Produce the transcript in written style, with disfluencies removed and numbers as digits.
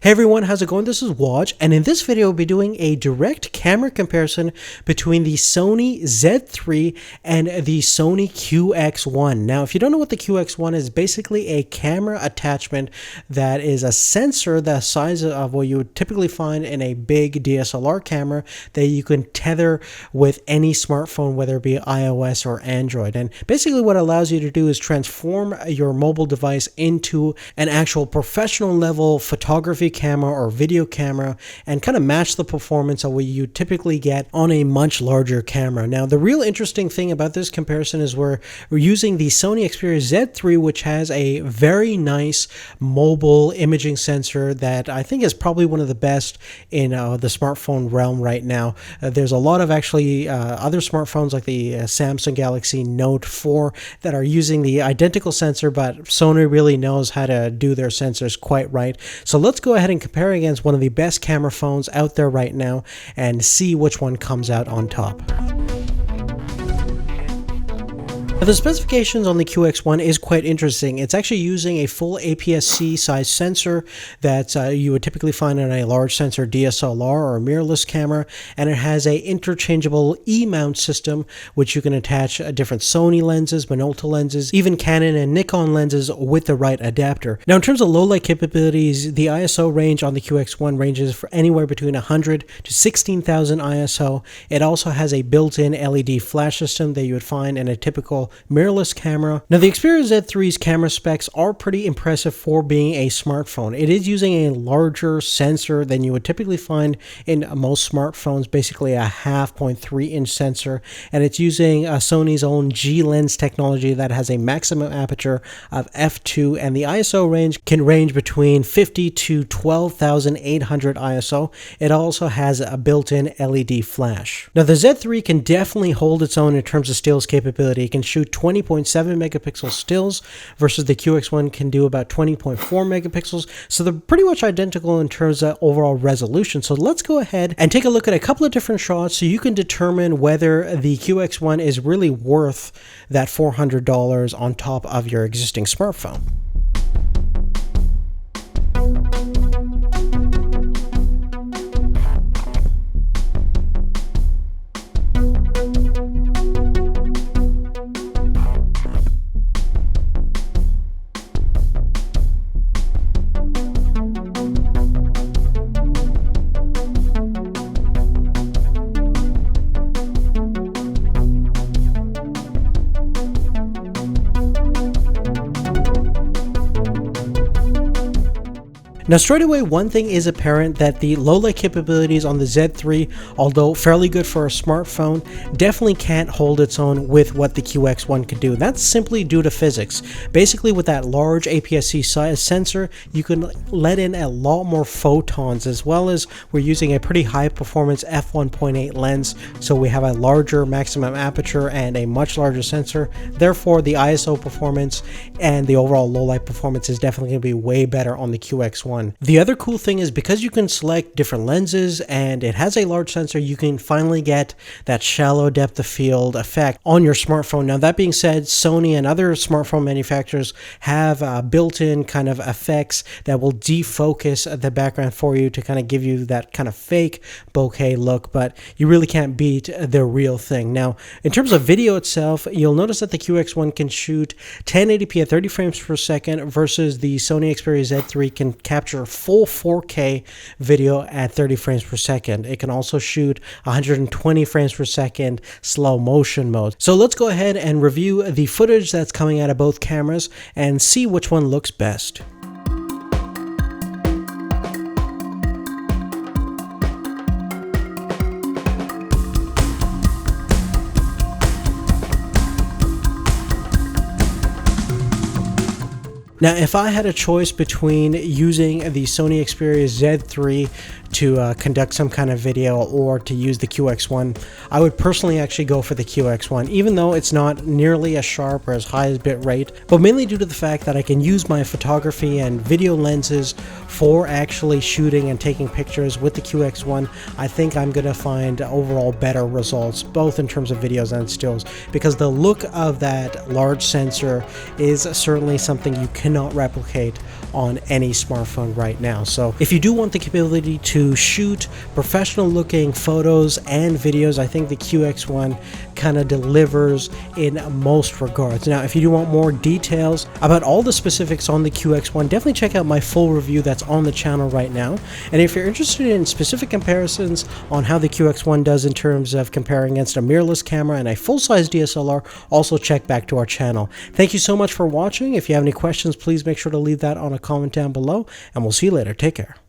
Hey everyone, how's it going? This is Waj, and in this video we'll be doing a direct camera comparison between the Sony Z3 and the Sony QX1. Now, if you don't know what the QX1 is, basically a camera attachment that is a sensor the size of what you would typically find in a big DSLR camera that you can tether with any smartphone, whether it be iOS or Android. And basically what it allows you to do is transform your mobile device into an actual professional level photography camera or video camera and kind of match the performance of what you typically get on a much larger camera. Now, the real interesting thing about this comparison is we're using the Sony Xperia Z3, which has a very nice mobile imaging sensor that I think is probably one of the best in the smartphone realm right now. There's a lot of actually other smartphones like the Samsung Galaxy Note 4 that are using the identical sensor, but Sony really knows how to do their sensors quite right. So let's go ahead and compare against one of the best camera phones out there right now and see which one comes out on top. Now, the specifications on the QX1 is quite interesting. It's actually using a full APS-C size sensor that you would typically find on a large sensor DSLR or mirrorless camera, and it has a interchangeable E-mount system which you can attach different Sony lenses, Minolta lenses, even Canon and Nikon lenses with the right adapter. Now, in terms of low light capabilities, the ISO range on the QX1 ranges for anywhere between 100 to 16,000 ISO. It also has a built-in LED flash system that you would find in a typical mirrorless camera. Now, the Xperia Z3's camera specs are pretty impressive for being a smartphone. It is using a larger sensor than you would typically find in most smartphones, basically a 0.3-inch sensor, and it's using Sony's own G-Lens technology that has a maximum aperture of f2, and the ISO range can range between 50 to 12,800 ISO. It also has a built-in LED flash. Now, the Z3 can definitely hold its own in terms of stills capability. It can shoot 20.7 megapixel stills versus the QX1 can do about 20.4 megapixels. So they're pretty much identical in terms of overall resolution. So let's go ahead and take a look at a couple of different shots so you can determine whether the QX1 is really worth that $400 on top of your existing smartphone. Now, straight away, one thing is apparent that the low-light capabilities on the Z3, although fairly good for a smartphone, definitely can't hold its own with what the QX1 could do. That's simply due to physics. Basically, with that large APS-C size sensor, you can let in a lot more photons, as well as we're using a pretty high-performance f1.8 lens, so we have a larger maximum aperture and a much larger sensor. Therefore, the ISO performance and the overall low-light performance is definitely going to be way better on the QX1. The other cool thing is because you can select different lenses and it has a large sensor, you can finally get that shallow depth of field effect on your smartphone. Now, that being said, Sony and other smartphone manufacturers have built-in kind of effects that will defocus the background for you to kind of give you that kind of fake bokeh look, but you really can't beat the real thing. Now, in terms of video itself, you'll notice that the QX1 can shoot 1080p at 30 frames per second versus the Sony Xperia Z3 can capture full 4K video at 30 frames per second. It can also shoot 120 frames per second slow motion mode. So let's go ahead and review the footage that's coming out of both cameras and see which one looks best. Now, if I had a choice between using the Sony Xperia Z3 to conduct some kind of video or to use the QX1, I would personally actually go for the QX1, even though it's not nearly as sharp or as high as bit rate, but mainly due to the fact that I can use my photography and video lenses for actually shooting and taking pictures with the QX1. I think I'm going to find overall better results, both in terms of videos and stills, because the look of that large sensor is certainly something you cannot replicate on any smartphone right now. So if you do want the capability to shoot professional looking photos and videos, I think the QX1 kind of delivers in most regards. Now, if you do want more details about all the specifics on the QX1, definitely check out my full review that's on the channel right now. And if you're interested in specific comparisons on how the QX1 does in terms of comparing against a mirrorless camera and a full-size DSLR, also check back to our channel. Thank you so much for watching. If you have any questions, please make sure to leave that on a comment down below, and we'll see you later. Take care.